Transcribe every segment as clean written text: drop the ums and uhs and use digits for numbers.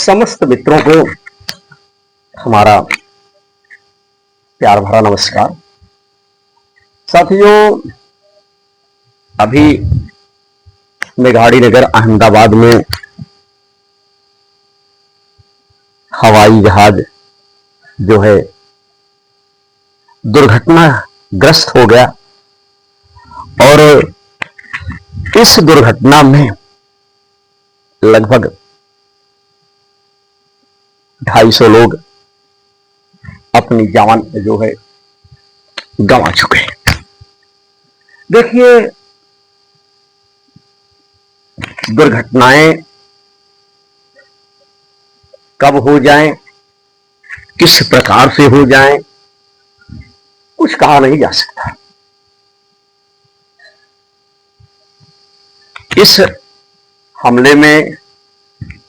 समस्त मित्रों को हमारा प्यार भरा नमस्कार। साथियों, अभी मेघाड़ी नगर अहमदाबाद में हवाई जहाज जो है दुर्घटनाग्रस्त हो गया और इस दुर्घटना में लगभग 250 लोग अपनी जान जो है गंवा चुके हैं। देखिए, दुर्घटनाएं कब हो जाएं, किस प्रकार से हो जाएं, कुछ कहा नहीं जा सकता। इस हमले में,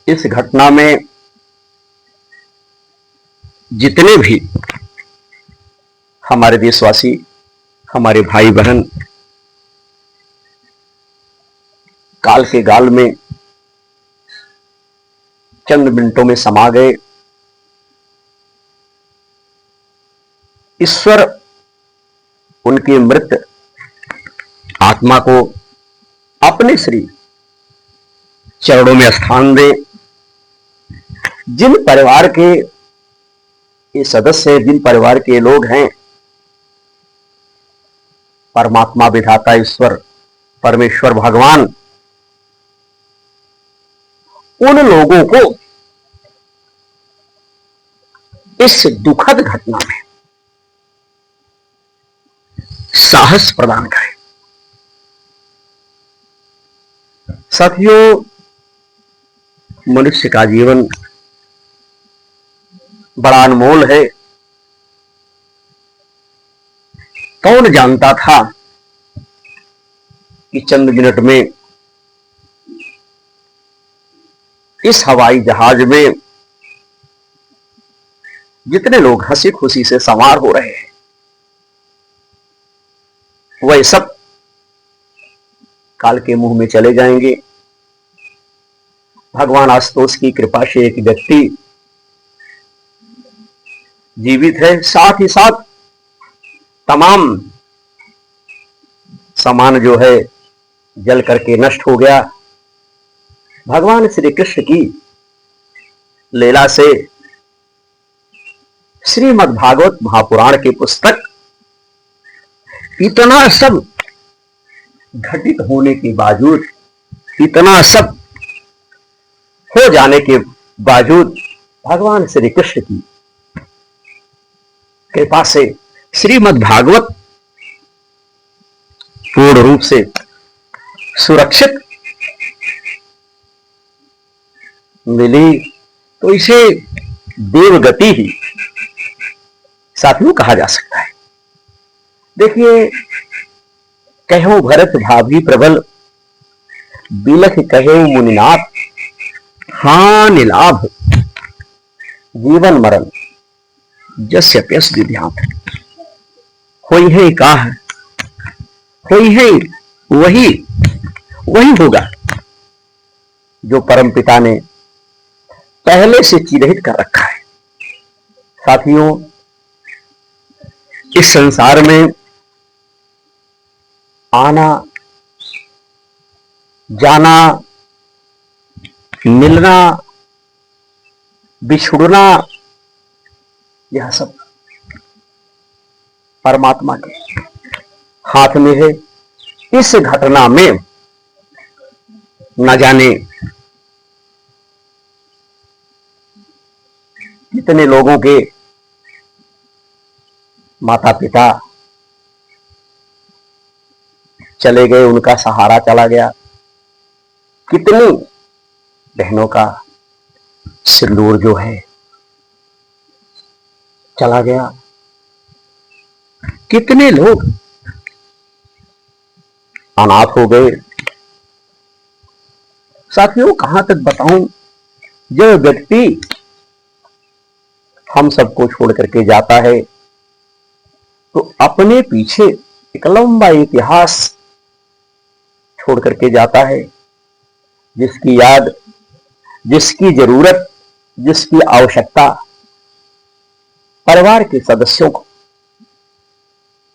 इस घटना में जितने भी हमारे देशवासी, हमारे भाई बहन काल के गाल में चंद मिनटों में समा गए, ईश्वर उनकी मृत आत्मा को अपने श्री चरणों में स्थान दे। जिन परिवार के ये सदस्य, जिन परिवार के लोग हैं, परमात्मा विधाता ईश्वर परमेश्वर भगवान उन लोगों को इस दुखद घटना में साहस प्रदान करें। साथियों, मनुष्य का जीवन बड़ा अनमोल है। कौन जानता था कि चंद मिनट में इस हवाई जहाज में जितने लोग हंसी खुशी से सवार हो रहे हैं, वह सब काल के मुंह में चले जाएंगे। भगवान आशुतोष की कृपा से एक व्यक्ति जीवित है, साथ ही साथ तमाम सामान जो है जल करके नष्ट हो गया। भगवान श्री कृष्ण की लीला से श्रीमद् भागवत महापुराण की पुस्तक इतना सब घटित होने के बावजूद, इतना सब हो जाने के बावजूद, भगवान श्री कृष्ण की कृपा से श्रीमद् भागवत पूर्ण रूप से सुरक्षित मिली। तो इसे देवगति ही साथियों कहा जा सकता है। देखिए, कहो भरत भाभी प्रबल, बिलख कहे मुनिनाथ, हानि लाभ जीवन मरण जस्य प्यस विध्यात। होई है काह, होई है वही होगा जो परमपिता ने पहले से चिन्हित कर रखा है। साथियों, इस संसार में आना जाना, मिलना, बिछुड़ना, यह सब परमात्मा के हाथ में है। इस घटना में न जाने कितने लोगों के माता पिता चले गए, उनका सहारा चला गया। कितनी बहनों का सिंदूर जो है चला गया। कितने लोग अनाथ हो गए। साथियों, कहां तक बताऊं, जब व्यक्ति हम सबको छोड़ करके जाता है तो अपने पीछे एक लंबा इतिहास छोड़ करके जाता है, जिसकी याद, जिसकी जरूरत जिसकी आवश्यकता परिवार के सदस्यों को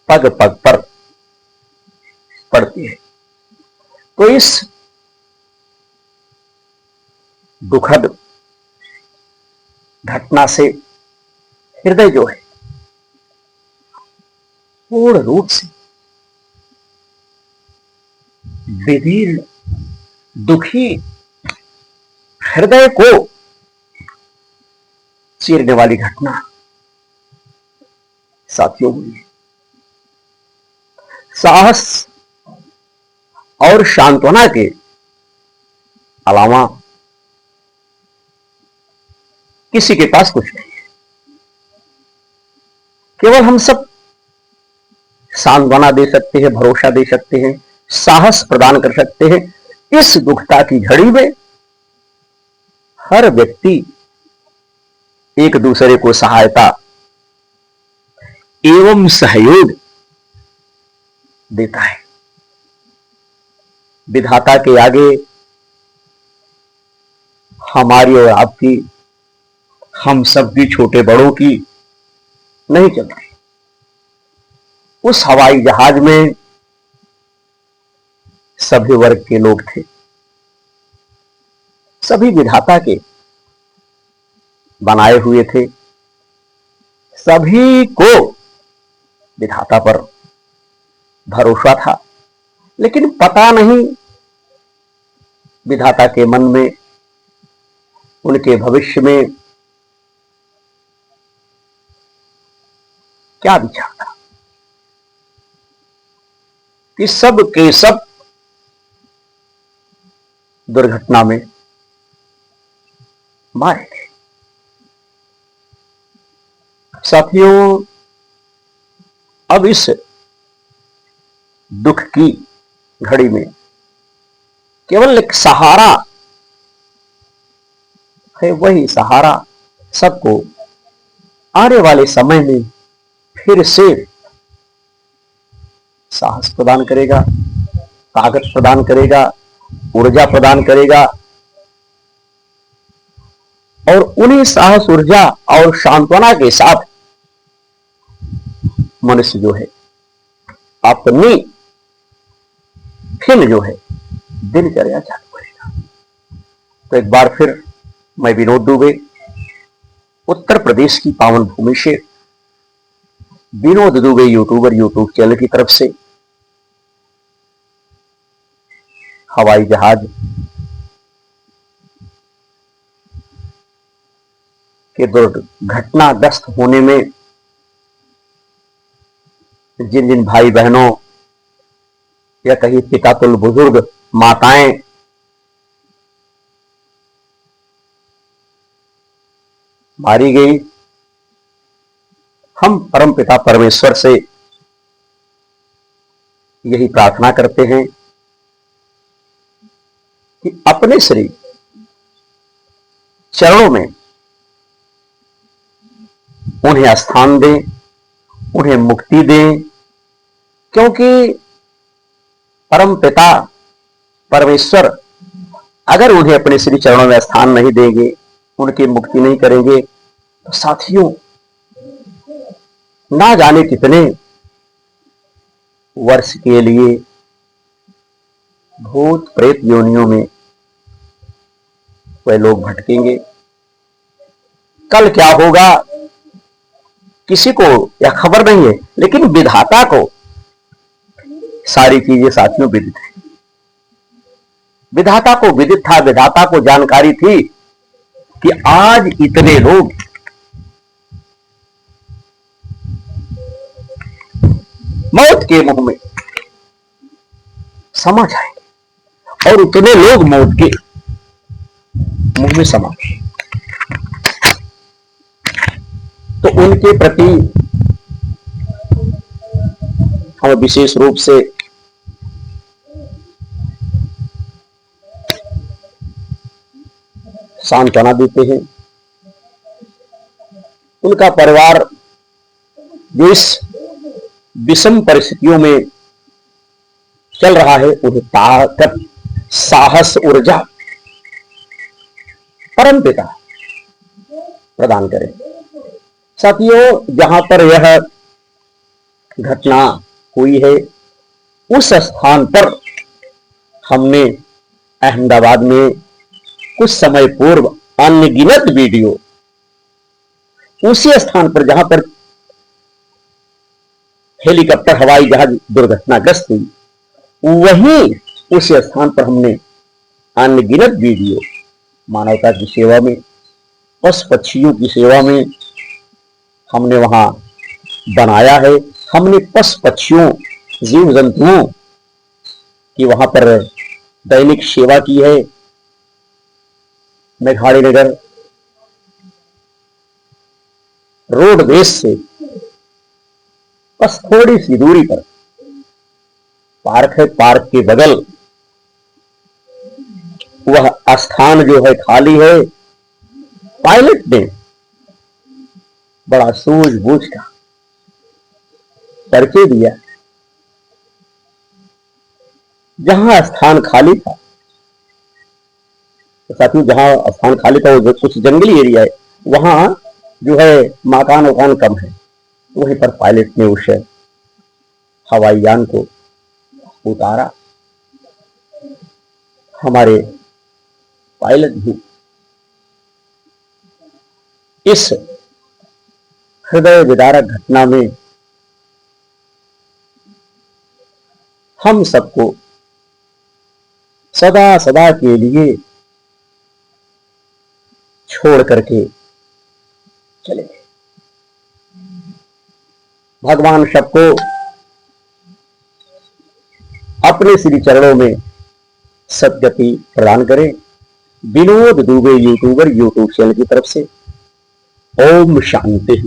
पग पग पर पड़ती है। तो इस दुखद घटना से हृदय जो है पूर्ण रूप से विदीर्ण, दुखी हृदय को चीरने वाली घटना साथियों हुई है। साहस और सांत्वना के अलावा किसी के पास कुछ नहीं है। केवल हम सब सांत्वना दे सकते हैं, भरोसा दे सकते हैं, साहस प्रदान कर सकते हैं। इस दुखता की घड़ी में हर व्यक्ति एक दूसरे को सहायता एवं सहयोग देता है। विधाता के आगे हमारी और आपकी, हम सब भी छोटे बड़ों की नहीं चल रही। उस हवाई जहाज में सभी वर्ग के लोग थे, सभी विधाता के बनाए हुए थे, सभी को विधाता पर भरोसा था। लेकिन पता नहीं विधाता के मन में, उनके भविष्य में क्या विचार था कि सब के सब दुर्घटना में मारे गए। साथियों, अब इस दुख की घड़ी में केवल एक सहारा है, वही सहारा सबको आने वाले समय में फिर से साहस प्रदान करेगा, ताकत प्रदान करेगा, ऊर्जा प्रदान करेगा। और उन्हीं साहस, ऊर्जा और सांत्वना के साथ मनुष्य जो है अपनी फिर जो है दिनचर्या चालू करेगा। तो एक बार फिर मैं विनोद दुबे, उत्तर प्रदेश की पावन भूमि से Vinod Dubey YouTuber YouTube channel की तरफ से हवाई जहाज के दुर्घटनाग्रस्त होने में जिन जिन भाई बहनों या कहीं पिता तुल्य बुजुर्ग माताएं मारी गई, हम परमपिता परमेश्वर से यही प्रार्थना करते हैं कि अपने श्री चरणों में उन्हें स्थान दें, उन्हें मुक्ति दें। क्योंकि परमपिता परमेश्वर अगर उन्हें अपने श्री चरणों में स्थान नहीं देंगे, उनकी मुक्ति नहीं करेंगे, तो साथियों ना जाने कितने वर्ष के लिए भूत प्रेत योनियों में वह लोग भटकेंगे। कल क्या होगा किसी को यह खबर नहीं है, लेकिन विधाता को सारी चीजें साथियों विदित है। विधाता को विदित था, विधाता को जानकारी थी कि आज इतने लोग मौत के मुंह में समा जाएंगे और उतने लोग मौत के मुंह में समा गए। तो उनके प्रति हम विशेष रूप से सांत्वना देते हैं। उनका परिवार जो इस विषम परिस्थितियों में चल रहा है, उन्हें ताकत, साहस, ऊर्जा परमपिता प्रदान करें। साथियों, जहां पर यह घटना हुई है उस स्थान पर हमने अहमदाबाद में कुछ समय पूर्व अनगिनत वीडियो उसी स्थान पर जहां पर हेलीकॉप्टर हवाई जहाज दुर्घटनाग्रस्त हुई, वहीं उस स्थान पर हमने अनगिनत वीडियो मानवता की सेवा में, पशु पक्षियों की सेवा में हमने वहां बनाया है। हमने पशु पक्षियों, जीव जंतुओं की वहां पर दैनिक सेवा की है। मेघाड़ी नगर रोड बेस से बस थोड़ी सी दूरी पर पार्क है, पार्क के बगल वह स्थान जो है खाली है। पायलट ने बड़ा सूझबूझ का परिचय दिया। जहां स्थान खाली था, तो साथियों जहां स्थान खाली था वो कुछ जंगली एरिया है, वहां जो है मकान वकान कम है, वहीं पर पायलट ने उस हवाई यान को उतारा। हमारे पायलट भी इस हृदय विदारक घटना में हम सबको सदा सदा के लिए छोड़ करके चले गए। भगवान सबको अपने श्री चरणों में सद्गति प्रदान करें। Vinod Dubey YouTuber YouTube channel की तरफ से ओम शांति।